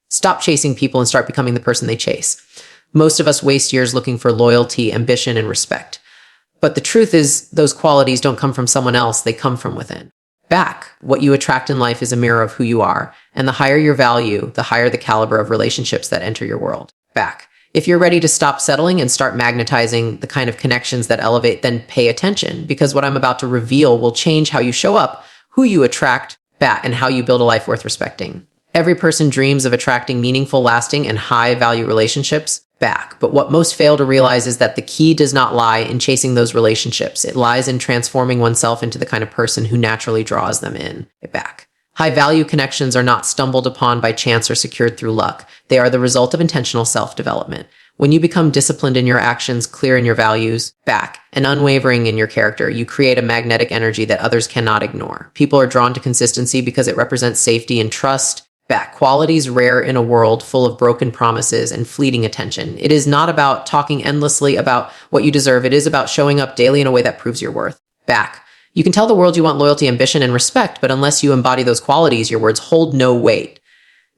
Stop chasing people and start becoming the person they chase. Most of us waste years looking for loyalty, ambition, and respect. But the truth is, those qualities don't come from someone else, they come from within. Back, what you attract in life is a mirror of who you are, and the higher your value, the higher the caliber of relationships that enter your world. Back. If you're ready to stop settling and start magnetizing the kind of connections that elevate, then pay attention, because what I'm about to reveal will change how you show up, who you attract back, and how you build a life worth respecting. Every person dreams of attracting meaningful, lasting, and high-value relationships back. But what most fail to realize is that the key does not lie in chasing those relationships. It lies in transforming oneself into the kind of person who naturally draws them in back. High-value connections are not stumbled upon by chance or secured through luck. They are the result of intentional self-development. When you become disciplined in your actions, clear in your values, back, and unwavering in your character, you create a magnetic energy that others cannot ignore. People are drawn to consistency because it represents safety and trust. Back, qualities rare in a world full of broken promises and fleeting attention. It is not about talking endlessly about what you deserve. It is about showing up daily in a way that proves your worth. Back. You can tell the world you want loyalty, ambition, and respect, but unless you embody those qualities, your words hold no weight.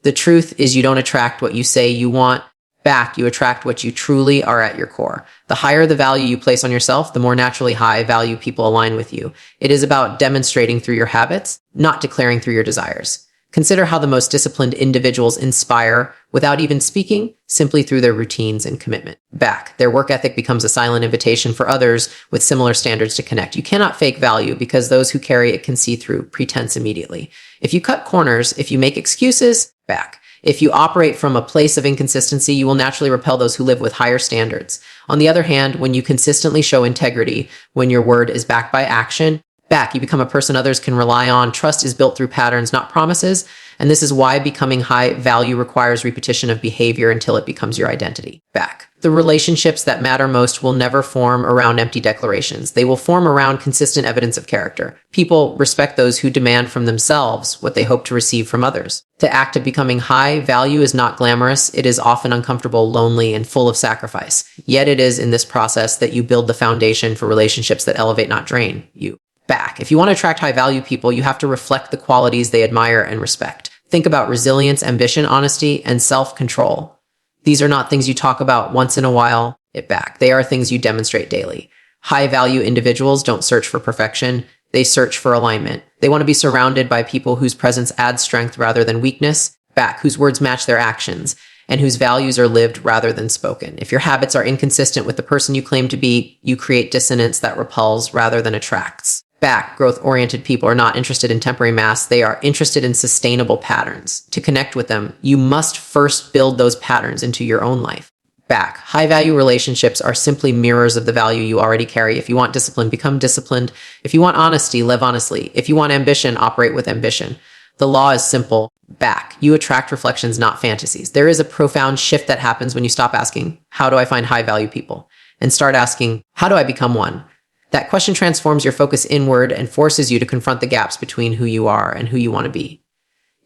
The truth is you don't attract what you say you want back. You attract what you truly are at your core. The higher the value you place on yourself, the more naturally high value people align with you. It is about demonstrating through your habits, not declaring through your desires. Consider how the most disciplined individuals inspire without even speaking, simply through their routines and commitment. Back, their work ethic becomes a silent invitation for others with similar standards to connect. You cannot fake value because those who carry it can see through pretense immediately. If you cut corners, if you make excuses, back. If you operate from a place of inconsistency, you will naturally repel those who live with higher standards. On the other hand, when you consistently show integrity, when your word is backed by action, back, you become a person others can rely on. Trust is built through patterns, not promises. And this is why becoming high value requires repetition of behavior until it becomes your identity. Back. The relationships that matter most will never form around empty declarations. They will form around consistent evidence of character. People respect those who demand from themselves what they hope to receive from others. The act of becoming high value is not glamorous. It is often uncomfortable, lonely, and full of sacrifice. Yet it is in this process that you build the foundation for relationships that elevate, not drain you. Back. If you want to attract high-value people, you have to reflect the qualities they admire and respect. Think about resilience, ambition, honesty, and self-control. These are not things you talk about once in a while. Back. They are things you demonstrate daily. High-value individuals don't search for perfection. They search for alignment. They want to be surrounded by people whose presence adds strength rather than weakness. Back. Whose words match their actions and whose values are lived rather than spoken. If your habits are inconsistent with the person you claim to be, you create dissonance that repels rather than attracts. Back, growth-oriented people are not interested in temporary mass. They are interested in sustainable patterns. To connect with them, you must first build those patterns into your own life. Back, high-value relationships are simply mirrors of the value you already carry. If you want discipline, become disciplined. If you want honesty, live honestly. If you want ambition, operate with ambition. The law is simple. Back, you attract reflections, not fantasies. There is a profound shift that happens when you stop asking, how do I find high-value people? And start asking, how do I become one? That question transforms your focus inward and forces you to confront the gaps between who you are and who you want to be.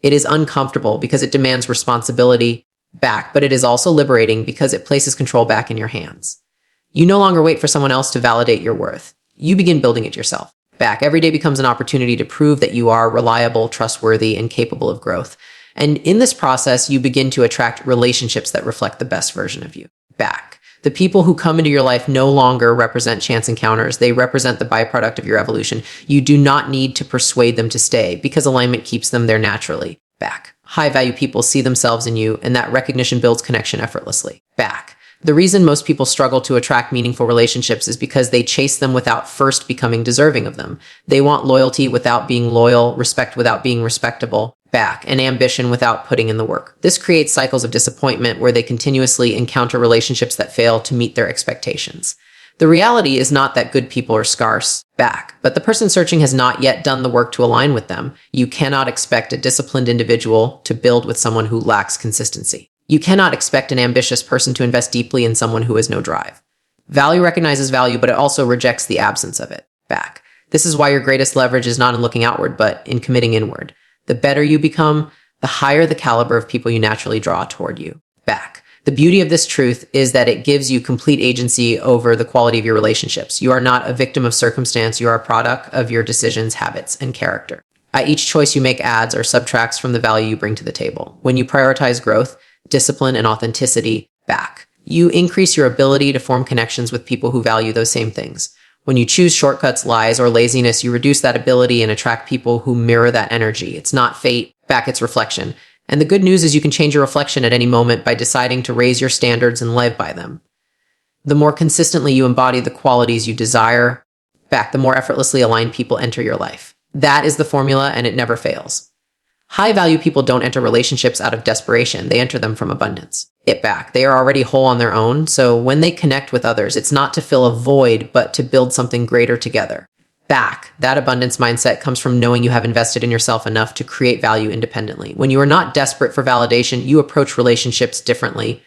It is uncomfortable because it demands responsibility back, but it is also liberating because it places control back in your hands. You no longer wait for someone else to validate your worth. You begin building it yourself. Back, every day becomes an opportunity to prove that you are reliable, trustworthy, and capable of growth. And in this process, you begin to attract relationships that reflect the best version of you. Back. The people who come into your life no longer represent chance encounters. They represent the byproduct of your evolution. You do not need to persuade them to stay because alignment keeps them there naturally. Back. High-value people see themselves in you, and that recognition builds connection effortlessly. Back. The reason most people struggle to attract meaningful relationships is because they chase them without first becoming deserving of them. They want loyalty without being loyal, respect without being respectable, back, and ambition without putting in the work. This creates cycles of disappointment where they continuously encounter relationships that fail to meet their expectations. The reality is not that good people are scarce, back, but the person searching has not yet done the work to align with them. You cannot expect a disciplined individual to build with someone who lacks consistency. You cannot expect an ambitious person to invest deeply in someone who has no drive. Value recognizes value, but it also rejects the absence of it. Back. This is why your greatest leverage is not in looking outward, but in committing inward. The better you become, the higher the caliber of people you naturally draw toward you. Back. The beauty of this truth is that it gives you complete agency over the quality of your relationships. You are not a victim of circumstance. You are a product of your decisions, habits, and character. Each choice you make adds or subtracts from the value you bring to the table. When you prioritize growth, discipline, and authenticity, back, you increase your ability to form connections with people who value those same things. When you choose shortcuts, lies, or laziness, you reduce that ability and attract people who mirror that energy. It's not fate, back, it's reflection. And the good news is you can change your reflection at any moment by deciding to raise your standards and live by them. The more consistently you embody the qualities you desire, back, the more effortlessly aligned people enter your life. That is the formula, and it never fails. High-value people don't enter relationships out of desperation. They enter them from abundance. It back. They are already whole on their own, so when they connect with others, it's not to fill a void, but to build something greater together. Back. That abundance mindset comes from knowing you have invested in yourself enough to create value independently. When you are not desperate for validation, you approach relationships differently.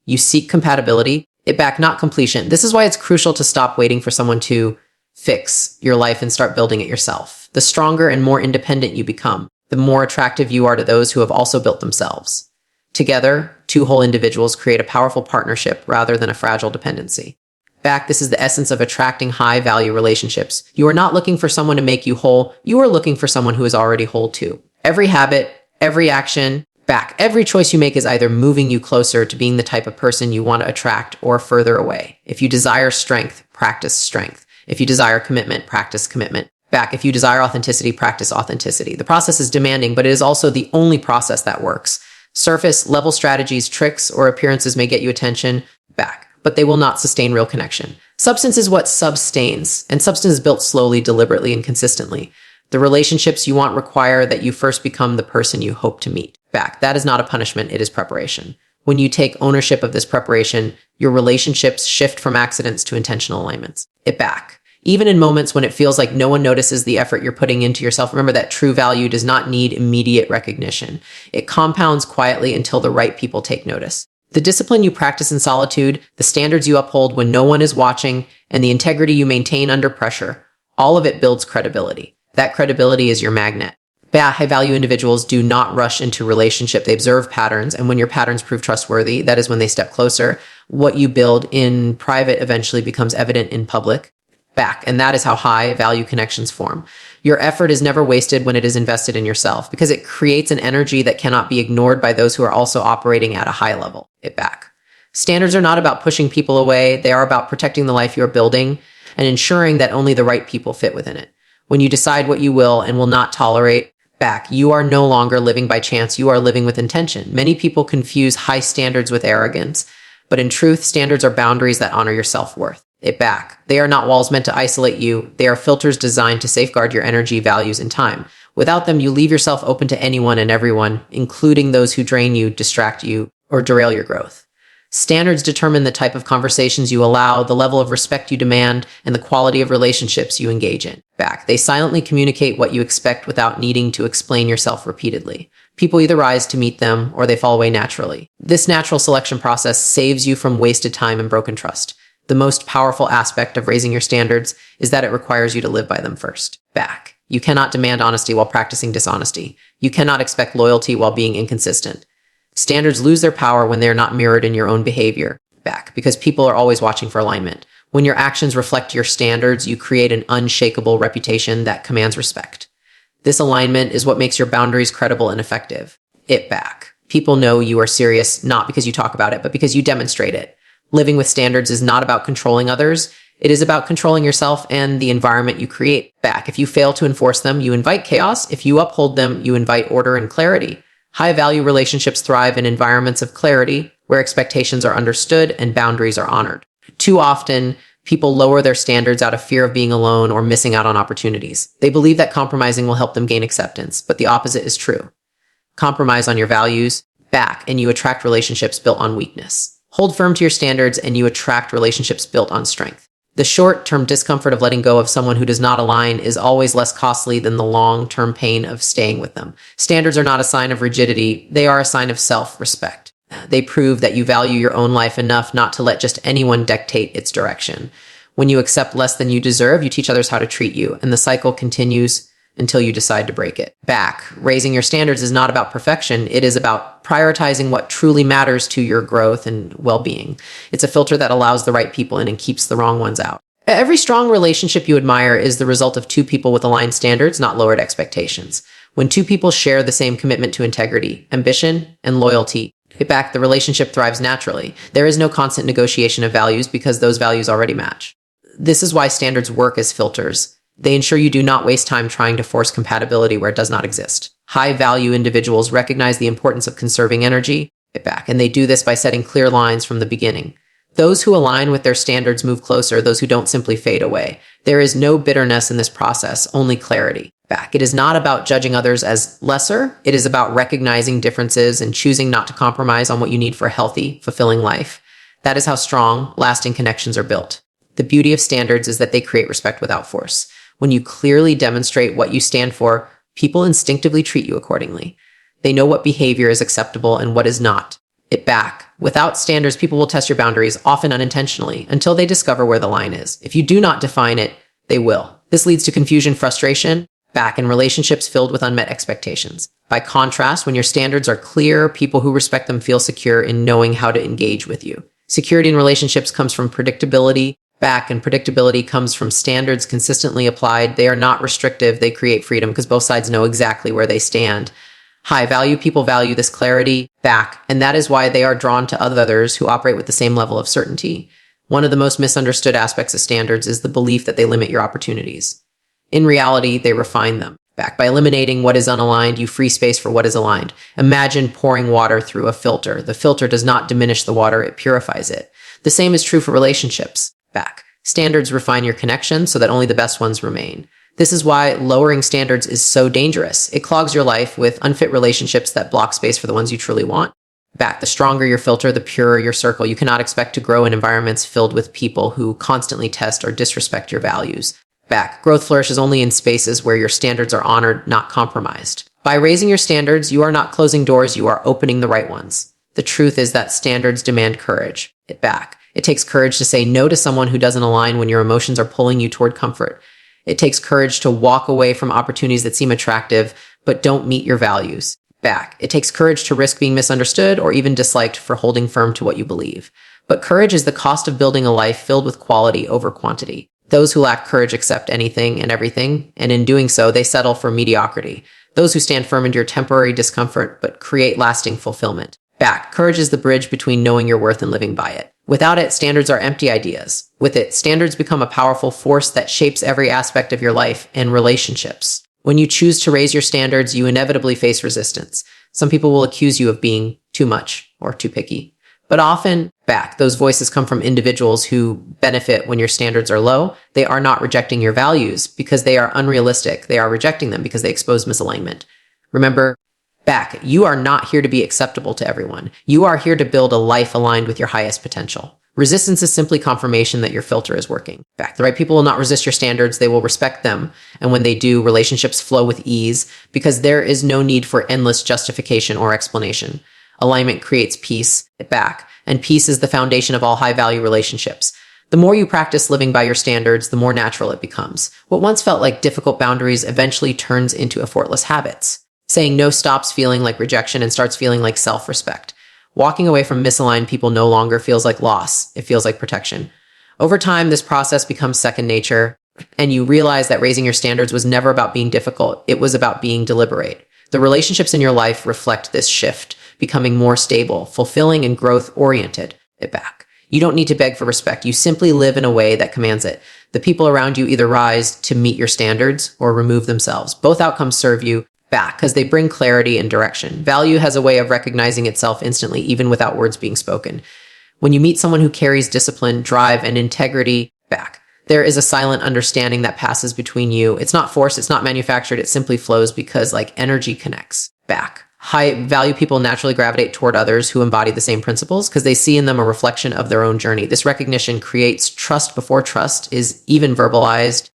You seek compatibility. It back, not completion. This is why it's crucial to stop waiting for someone to fix your life and start building it yourself. The stronger and more independent you become, the more attractive you are to those who have also built themselves. Together, two whole individuals create a powerful partnership rather than a fragile dependency. Back, this is the essence of attracting high-value relationships. You are not looking for someone to make you whole. You are looking for someone who is already whole too. Every habit, every action, back, every choice you make is either moving you closer to being the type of person you want to attract or further away. If you desire strength, practice strength. If you desire commitment, practice commitment. Back, if you desire authenticity, practice authenticity. The process is demanding, but it is also the only process that works. Surface level strategies, tricks, or appearances may get you attention, back, but they will not sustain real connection. Substance is what sustains, and substance is built slowly, deliberately, and consistently. The relationships you want require that you first become the person you hope to meet. Back, that is not a punishment, it is preparation. When you take ownership of this preparation, your relationships shift from accidents to intentional alignments. It back. Even in moments when it feels like no one notices the effort you're putting into yourself, remember that true value does not need immediate recognition. It compounds quietly until the right people take notice. The discipline you practice in solitude, the standards you uphold when no one is watching, and the integrity you maintain under pressure, all of it builds credibility. That credibility is your magnet. High-value individuals do not rush into relationship. They observe patterns, and when your patterns prove trustworthy, that is when they step closer. What you build in private eventually becomes evident in public. Back, and that is how high-value connections form. Your effort is never wasted when it is invested in yourself because it creates an energy that cannot be ignored by those who are also operating at a high level. It back. Standards are not about pushing people away. They are about protecting the life you're building and ensuring that only the right people fit within it. When you decide what you will and will not tolerate, back, you are no longer living by chance. You are living with intention. Many people confuse high standards with arrogance, but in truth, standards are boundaries that honor your self-worth. It back. They are not walls meant to isolate you. They are filters designed to safeguard your energy, values, and time. Without them, you leave yourself open to anyone and everyone, including those who drain you, distract you, or derail your growth. Standards determine the type of conversations you allow, the level of respect you demand, and the quality of relationships you engage in. Back. They silently communicate what you expect without needing to explain yourself repeatedly. People either rise to meet them or they fall away naturally. This natural selection process saves you from wasted time and broken trust. The most powerful aspect of raising your standards is that it requires you to live by them first. Back. You cannot demand honesty while practicing dishonesty. You cannot expect loyalty while being inconsistent. Standards lose their power when they are not mirrored in your own behavior. Back. Because people are always watching for alignment. When your actions reflect your standards, you create an unshakable reputation that commands respect. This alignment is what makes your boundaries credible and effective. It back. People know you are serious not because you talk about it, but because you demonstrate it. Living with standards is not about controlling others. It is about controlling yourself and the environment you create. Back. If you fail to enforce them, you invite chaos. If you uphold them, you invite order and clarity. High-value relationships thrive in environments of clarity where expectations are understood and boundaries are honored. Too often, people lower their standards out of fear of being alone or missing out on opportunities. They believe that compromising will help them gain acceptance, but the opposite is true. Compromise on your values, back, and you attract relationships built on weakness. Hold firm to your standards and you attract relationships built on strength. The short-term discomfort of letting go of someone who does not align is always less costly than the long-term pain of staying with them. Standards are not a sign of rigidity. They are a sign of self-respect. They prove that you value your own life enough not to let just anyone dictate its direction. When you accept less than you deserve, you teach others how to treat you, and the cycle continues until you decide to break it. Back. Raising your standards is not about perfection. It is about prioritizing what truly matters to your growth and well-being. It's a filter that allows the right people in and keeps the wrong ones out. Every strong relationship you admire is the result of two people with aligned standards, not lowered expectations. When two people share the same commitment to integrity, ambition, and loyalty, the relationship thrives naturally. There is no constant negotiation of values because those values already match. This is why standards work as filters. They ensure you do not waste time trying to force compatibility where it does not exist. High-value individuals recognize the importance of conserving energy, and they do this by setting clear lines from the beginning. Those who align with their standards move closer, those who don't simply fade away. There is no bitterness in this process, only clarity. It is not about judging others as lesser. It is about recognizing differences and choosing not to compromise on what you need for a healthy, fulfilling life. That is how strong, lasting connections are built. The beauty of standards is that they create respect without force. When you clearly demonstrate what you stand for, people instinctively treat you accordingly. They know what behavior is acceptable and what is not. Without standards, people will test your boundaries, often unintentionally, until they discover where the line is. If you do not define it, they will. This leads to confusion, frustration, and relationships filled with unmet expectations. By contrast, when your standards are clear, people who respect them feel secure in knowing how to engage with you. Security in relationships comes from predictability, and predictability comes from standards consistently applied. They are not restrictive. They create freedom because both sides know exactly where they stand. High-value people value this clarity, and that is why they are drawn to others who operate with the same level of certainty. One of the most misunderstood aspects of standards is the belief that they limit your opportunities. In reality, they refine them. By eliminating what is unaligned, you free space for what is aligned. Imagine pouring water through a filter. The filter does not diminish the water, it purifies it. The same is true for relationships. Standards refine your connections so that only the best ones remain. This is why lowering standards is so dangerous. It clogs your life with unfit relationships that block space for the ones you truly want. The stronger your filter, the purer your circle. You cannot expect to grow in environments filled with people who constantly test or disrespect your values. Growth flourishes only in spaces where your standards are honored, not compromised. By raising your standards, you are not closing doors, you are opening the right ones. The truth is that standards demand courage. It takes courage to say no to someone who doesn't align when your emotions are pulling you toward comfort. It takes courage to walk away from opportunities that seem attractive but don't meet your values. It takes courage to risk being misunderstood or even disliked for holding firm to what you believe. But courage is the cost of building a life filled with quality over quantity. Those who lack courage accept anything and everything, and in doing so, they settle for mediocrity. Those who stand firm endure temporary discomfort but create lasting fulfillment. Courage is the bridge between knowing your worth and living by it. Without it, standards are empty ideas. With it, standards become a powerful force that shapes every aspect of your life and relationships. When you choose to raise your standards, you inevitably face resistance. Some people will accuse you of being too much or too picky. But often, those voices come from individuals who benefit when your standards are low. They are not rejecting your values because they are unrealistic. They are rejecting them because they expose misalignment. Remember, you are not here to be acceptable to everyone. You are here to build a life aligned with your highest potential. Resistance is simply confirmation that your filter is working. The right people will not resist your standards. They will respect them. And when they do, relationships flow with ease because there is no need for endless justification or explanation. Alignment creates peace, and peace is the foundation of all high-value relationships. The more you practice living by your standards, the more natural it becomes. What once felt like difficult boundaries eventually turns into effortless habits. Saying no stops feeling like rejection and starts feeling like self-respect. Walking away from misaligned people no longer feels like loss. It feels like protection. Over time, this process becomes second nature, and you realize that raising your standards was never about being difficult. It was about being deliberate. The relationships in your life reflect this shift, becoming more stable, fulfilling, and growth-oriented. You don't need to beg for respect. You simply live in a way that commands it. The people around you either rise to meet your standards or remove themselves. Both outcomes serve you because they bring clarity and direction. Value has a way of recognizing itself instantly, even without words being spoken. When you meet someone who carries discipline, drive, and integrity, there is a silent understanding that passes between you. It's not forced, it's not manufactured, it simply flows because energy connects. High-value people naturally gravitate toward others who embody the same principles because they see in them a reflection of their own journey. This recognition creates trust before trust is even verbalized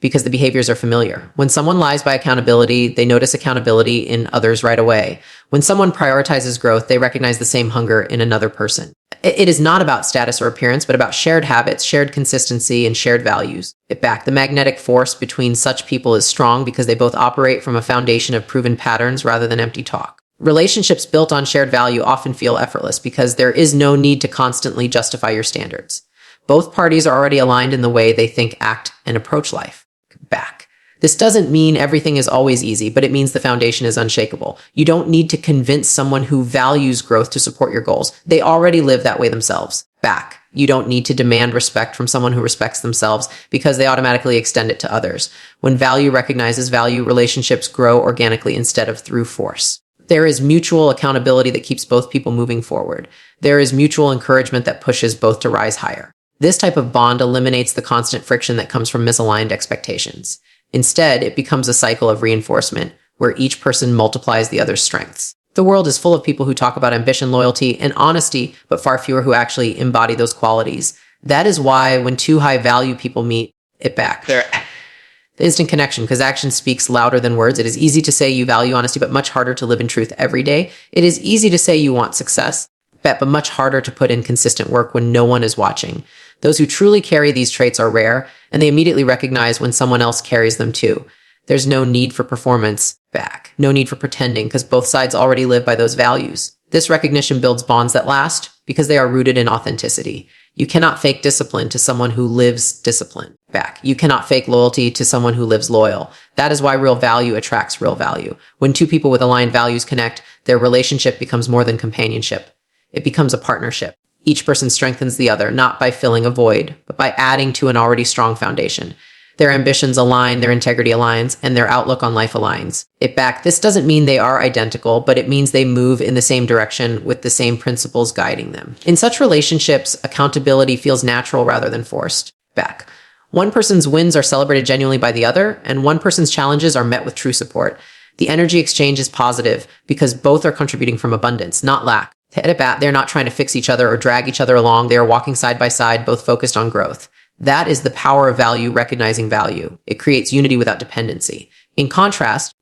because the behaviors are familiar. When someone lies by accountability, they notice accountability in others right away. When someone prioritizes growth, they recognize the same hunger in another person. It is not about status or appearance, but about shared habits, shared consistency, and shared values. The magnetic force between such people is strong because they both operate from a foundation of proven patterns rather than empty talk. Relationships built on shared value often feel effortless because there is no need to constantly justify your standards. Both parties are already aligned in the way they think, act, and approach life. This doesn't mean everything is always easy, but it means the foundation is unshakable. You don't need to convince someone who values growth to support your goals. They already live that way themselves. Back. You don't need to demand respect from someone who respects themselves because they automatically extend it to others. When value recognizes value, relationships grow organically instead of through force. There is mutual accountability that keeps both people moving forward. There is mutual encouragement that pushes both to rise higher. This type of bond eliminates the constant friction that comes from misaligned expectations. Instead, it becomes a cycle of reinforcement where each person multiplies the other's strengths. The world is full of people who talk about ambition, loyalty, and honesty, but far fewer who actually embody those qualities. That is why when two high-value people meet, it back. The instant connection, because action speaks louder than words. It is easy to say you value honesty, but much harder to live in truth every day. It is easy to say you want success, but much harder to put in consistent work when no one is watching. Those who truly carry these traits are rare, and they immediately recognize when someone else carries them too. There's no need for performance back, no need for pretending, because both sides already live by those values. This recognition builds bonds that last because they are rooted in authenticity. You cannot fake discipline to someone who lives discipline back. You cannot fake loyalty to someone who lives loyal. That is why real value attracts real value. When two people with aligned values connect, their relationship becomes more than companionship. It becomes a partnership. Each person strengthens the other, not by filling a void, but by adding to an already strong foundation. Their ambitions align, their integrity aligns, and their outlook on life aligns. This doesn't mean they are identical, but it means they move in the same direction with the same principles guiding them. In such relationships, accountability feels natural rather than forced. One person's wins are celebrated genuinely by the other, and one person's challenges are met with true support. The energy exchange is positive because both are contributing from abundance, not lack. They're not trying to fix each other or drag each other along. They are walking side by side, both focused on growth. That is the power of value, recognizing value. It creates unity without dependency. In contrast,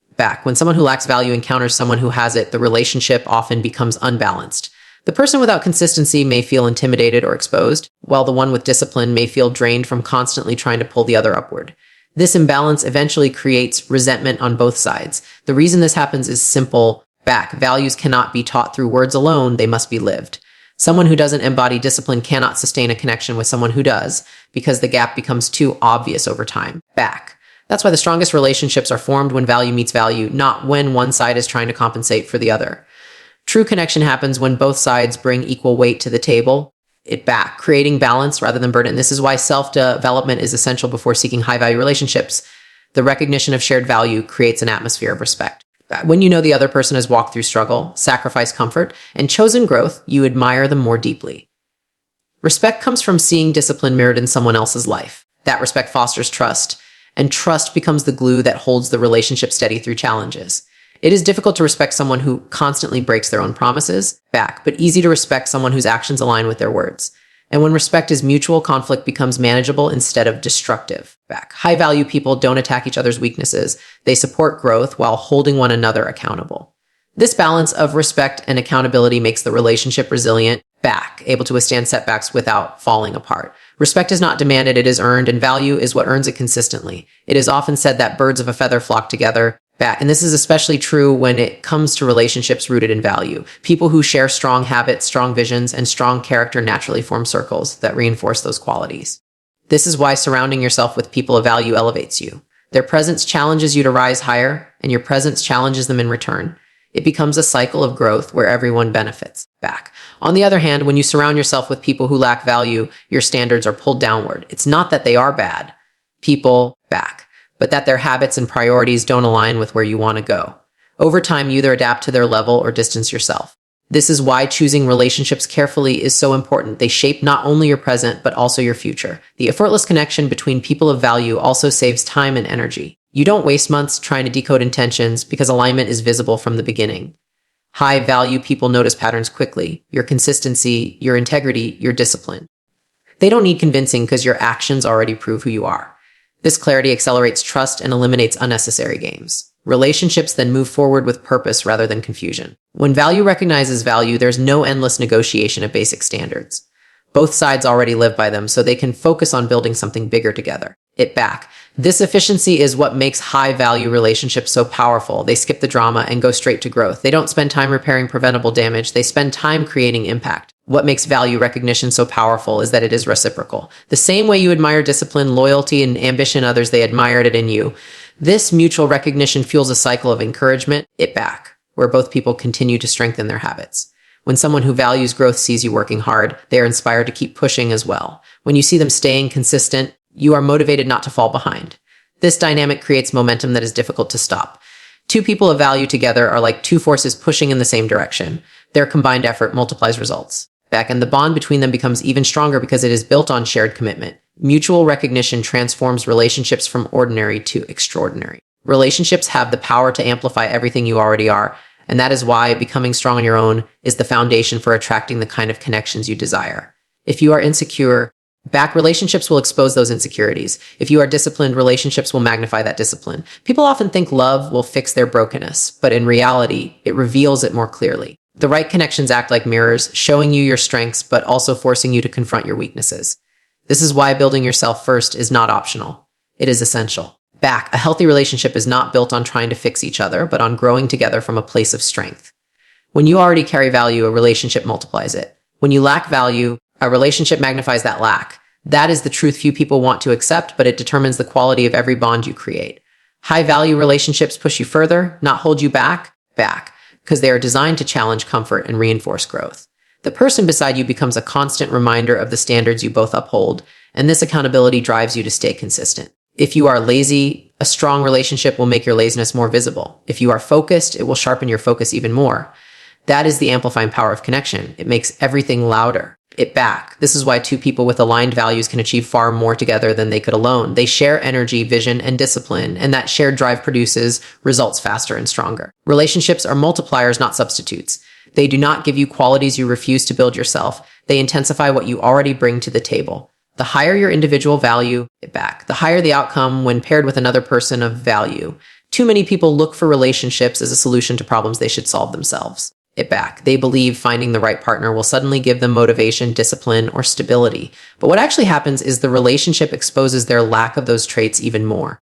when someone who lacks value encounters someone who has it, the relationship often becomes unbalanced. The person without consistency may feel intimidated or exposed, while the one with discipline may feel drained from constantly trying to pull the other upward. This imbalance eventually creates resentment on both sides. The reason this happens is simple. Values cannot be taught through words alone, they must be lived. Someone who doesn't embody discipline cannot sustain a connection with someone who does, because the gap becomes too obvious over time. That's why the strongest relationships are formed when value meets value, not when one side is trying to compensate for the other. True connection happens when both sides bring equal weight to the table, creating balance rather than burden. This is why self-development is essential before seeking high-value relationships. The recognition of shared value creates an atmosphere of respect. When you know the other person has walked through struggle, sacrificed comfort, and chosen growth, you admire them more deeply. Respect comes from seeing discipline mirrored in someone else's life. That respect fosters trust, and trust becomes the glue that holds the relationship steady through challenges. It is difficult to respect someone who constantly breaks their own promises, but easy to respect someone whose actions align with their words. And when respect is mutual, conflict becomes manageable instead of destructive. High-value people don't attack each other's weaknesses. They support growth while holding one another accountable. This balance of respect and accountability makes the relationship resilient, able to withstand setbacks without falling apart. Respect is not demanded, it is earned, and value is what earns it consistently. It is often said that birds of a feather flock together. And this is especially true when it comes to relationships rooted in value. People who share strong habits, strong visions, and strong character naturally form circles that reinforce those qualities. This is why surrounding yourself with people of value elevates you. Their presence challenges you to rise higher, and your presence challenges them in return. It becomes a cycle of growth where everyone benefits. On the other hand, when you surround yourself with people who lack value, your standards are pulled downward. It's not that they are bad people, but that their habits and priorities don't align with where you want to go. Over time, you either adapt to their level or distance yourself. This is why choosing relationships carefully is so important. They shape not only your present, but also your future. The effortless connection between people of value also saves time and energy. You don't waste months trying to decode intentions because alignment is visible from the beginning. High-value people notice patterns quickly. Your consistency, your integrity, your discipline. They don't need convincing because your actions already prove who you are. This clarity accelerates trust and eliminates unnecessary games. Relationships then move forward with purpose rather than confusion. When value recognizes value, there's no endless negotiation of basic standards. Both sides already live by them, so they can focus on building something bigger together. This efficiency is what makes high-value relationships so powerful. They skip the drama and go straight to growth. They don't spend time repairing preventable damage. They spend time creating impact. What makes value recognition so powerful is that it is reciprocal. The same way you admire discipline, loyalty, and ambition in others, they admired it in you. This mutual recognition fuels a cycle of encouragement, it back, where both people continue to strengthen their habits. When someone who values growth sees you working hard, they are inspired to keep pushing as well. When you see them staying consistent, you are motivated not to fall behind. This dynamic creates momentum that is difficult to stop. Two people of value together are like two forces pushing in the same direction. Their combined effort multiplies results. And the bond between them becomes even stronger because it is built on shared commitment. Mutual recognition transforms relationships from ordinary to extraordinary. Relationships have the power to amplify everything you already are, and that is why becoming strong on your own is the foundation for attracting the kind of connections you desire. If you are insecure, relationships will expose those insecurities. If you are disciplined, relationships will magnify that discipline. People often think love will fix their brokenness, but in reality, it reveals it more clearly. The right connections act like mirrors, showing you your strengths, but also forcing you to confront your weaknesses. This is why building yourself first is not optional. It is essential. A healthy relationship is not built on trying to fix each other, but on growing together from a place of strength. When you already carry value, a relationship multiplies it. When you lack value, a relationship magnifies that lack. That is the truth few people want to accept, but it determines the quality of every bond you create. High-value relationships push you further, not hold you back, because they are designed to challenge comfort and reinforce growth. The person beside you becomes a constant reminder of the standards you both uphold, and this accountability drives you to stay consistent. If you are lazy, a strong relationship will make your laziness more visible. If you are focused, it will sharpen your focus even more. That is the amplifying power of connection. It makes everything louder. This is why two people with aligned values can achieve far more together than they could alone. They share energy, vision, and discipline, and that shared drive produces results faster and stronger. Relationships are multipliers, not substitutes. They do not give you qualities you refuse to build yourself. They intensify what you already bring to the table. The higher your individual value, the higher the outcome when paired with another person of value. Too many people look for relationships as a solution to problems they should solve themselves. They believe finding the right partner will suddenly give them motivation, discipline, or stability. But what actually happens is the relationship exposes their lack of those traits even more.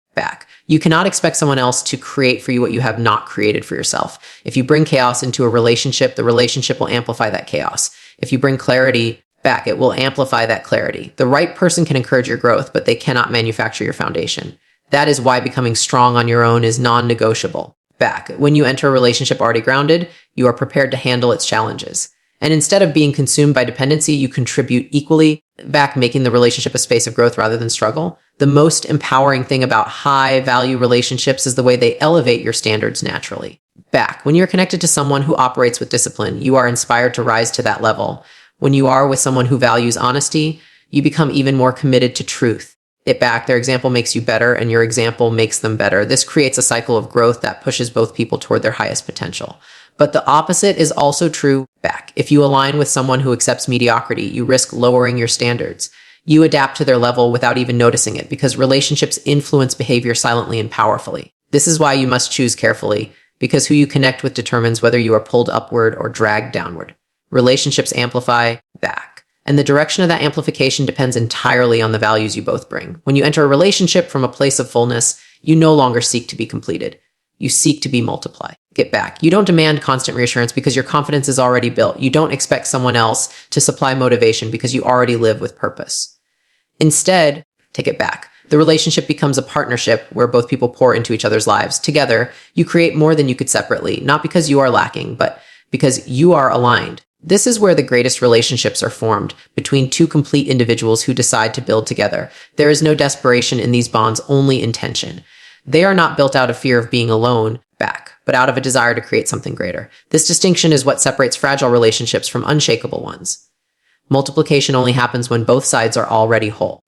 You cannot expect someone else to create for you what you have not created for yourself. If you bring chaos into a relationship, the relationship will amplify that chaos. If you bring clarity it will amplify that clarity. The right person can encourage your growth, but they cannot manufacture your foundation. That is why becoming strong on your own is non-negotiable. When you enter a relationship already grounded, you are prepared to handle its challenges. And instead of being consumed by dependency, you contribute equally, making the relationship a space of growth rather than struggle. The most empowering thing about high-value relationships is the way they elevate your standards naturally. When you're connected to someone who operates with discipline, you are inspired to rise to that level. When you are with someone who values honesty, you become even more committed to truth. Their example makes you better, and your example makes them better. This creates a cycle of growth that pushes both people toward their highest potential. But the opposite is also true. If you align with someone who accepts mediocrity, you risk lowering your standards. You adapt to their level without even noticing it, because relationships influence behavior silently and powerfully. This is why you must choose carefully, because who you connect with determines whether you are pulled upward or dragged downward. Relationships amplify and the direction of that amplification depends entirely on the values you both bring. When you enter a relationship from a place of fullness, you no longer seek to be completed. You seek to be multiplied. You don't demand constant reassurance because your confidence is already built. You don't expect someone else to supply motivation because you already live with purpose. Instead, the relationship becomes a partnership where both people pour into each other's lives. Together, you create more than you could separately, not because you are lacking, but because you are aligned. This is where the greatest relationships are formed, between two complete individuals who decide to build together. There is no desperation in these bonds, only intention. They are not built out of fear of being alone, but out of a desire to create something greater. This distinction is what separates fragile relationships from unshakable ones. Multiplication only happens when both sides are already whole.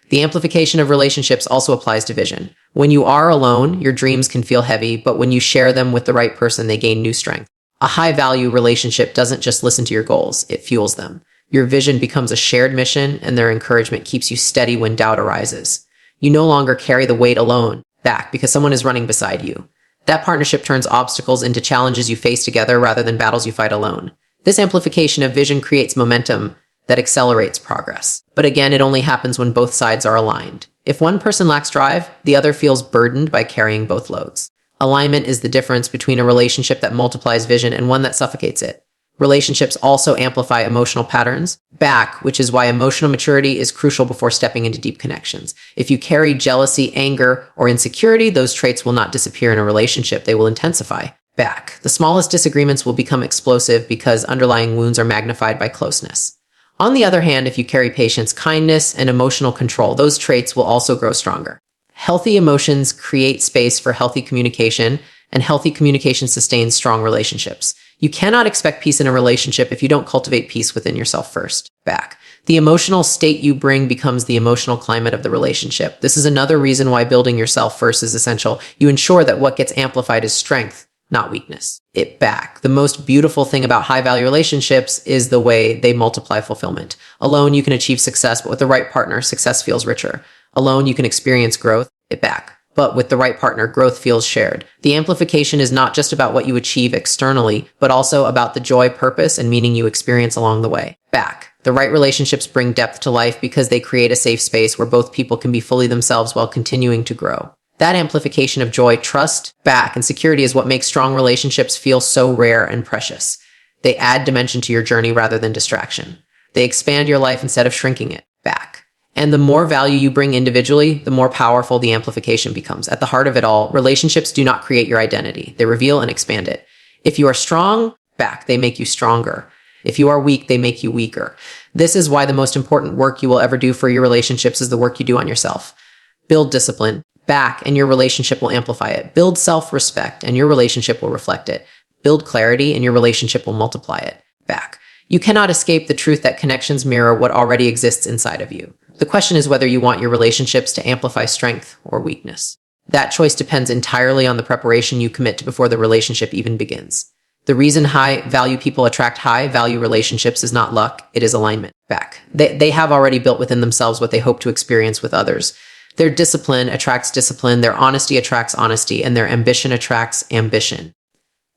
The amplification of relationships also applies to vision. When you are alone, your dreams can feel heavy, but when you share them with the right person, they gain new strength. A high-value relationship doesn't just listen to your goals, it fuels them. Your vision becomes a shared mission, and their encouragement keeps you steady when doubt arises. You no longer carry the weight alone, because someone is running beside you. That partnership turns obstacles into challenges you face together rather than battles you fight alone. This amplification of vision creates momentum that accelerates progress. But again, it only happens when both sides are aligned. If one person lacks drive, the other feels burdened by carrying both loads. Alignment is the difference between a relationship that multiplies vision and one that suffocates it. Relationships also amplify emotional patterns. Back, which is why emotional maturity is crucial before stepping into deep connections. If you carry jealousy, anger, or insecurity, those traits will not disappear in a relationship. They will intensify. Back. The smallest disagreements will become explosive because underlying wounds are magnified by closeness. On the other hand, if you carry patience, kindness, and emotional control, those traits will also grow stronger. Healthy emotions create space for healthy communication, and healthy communication sustains strong relationships. You cannot expect peace in a relationship if you don't cultivate peace within yourself first. Back. The emotional state you bring becomes the emotional climate of the relationship. This is another reason why building yourself first is essential. You ensure that what gets amplified is strength, not weakness. Back. The most beautiful thing about high-value relationships is the way they multiply fulfillment. Alone, you can achieve success, but with the right partner, success feels richer. Alone, you can experience growth. Back. But with the right partner, growth feels shared. The amplification is not just about what you achieve externally, but also about the joy, purpose, and meaning you experience along the way. Back. The right relationships bring depth to life because they create a safe space where both people can be fully themselves while continuing to grow. That amplification of joy, trust, back, and security is what makes strong relationships feel so rare and precious. They add dimension to your journey rather than distraction. They expand your life instead of shrinking it. Back. And the more value you bring individually, the more powerful the amplification becomes. At the heart of it all, relationships do not create your identity. They reveal and expand it. If you are strong, back, they make you stronger. If you are weak, they make you weaker. This is why the most important work you will ever do for your relationships is the work you do on yourself. Build discipline, back, and your relationship will amplify it. Build self-respect, and your relationship will reflect it. Build clarity, and your relationship will multiply it. Back. You cannot escape the truth that connections mirror what already exists inside of you. The question is whether you want your relationships to amplify strength or weakness. That choice depends entirely on the preparation you commit to before the relationship even begins. The reason high-value people attract high-value relationships is not luck, it is alignment. Back. They have already built within themselves what they hope to experience with others. Their discipline attracts discipline, their honesty attracts honesty, and their ambition attracts ambition.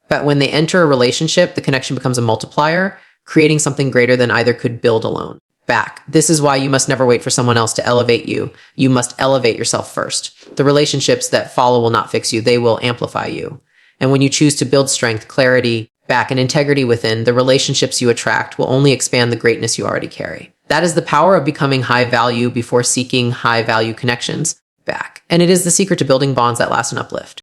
But when they enter a relationship, the connection becomes a multiplier, creating something greater than either could build alone. Back. This is why you must never wait for someone else to elevate you. You must elevate yourself first. The relationships that follow will not fix you. They will amplify you. And when you choose to build strength, clarity, back, and integrity within, the relationships you attract will only expand the greatness you already carry. That is the power of becoming high value before seeking high value connections. Back. And it is the secret to building bonds that last and uplift.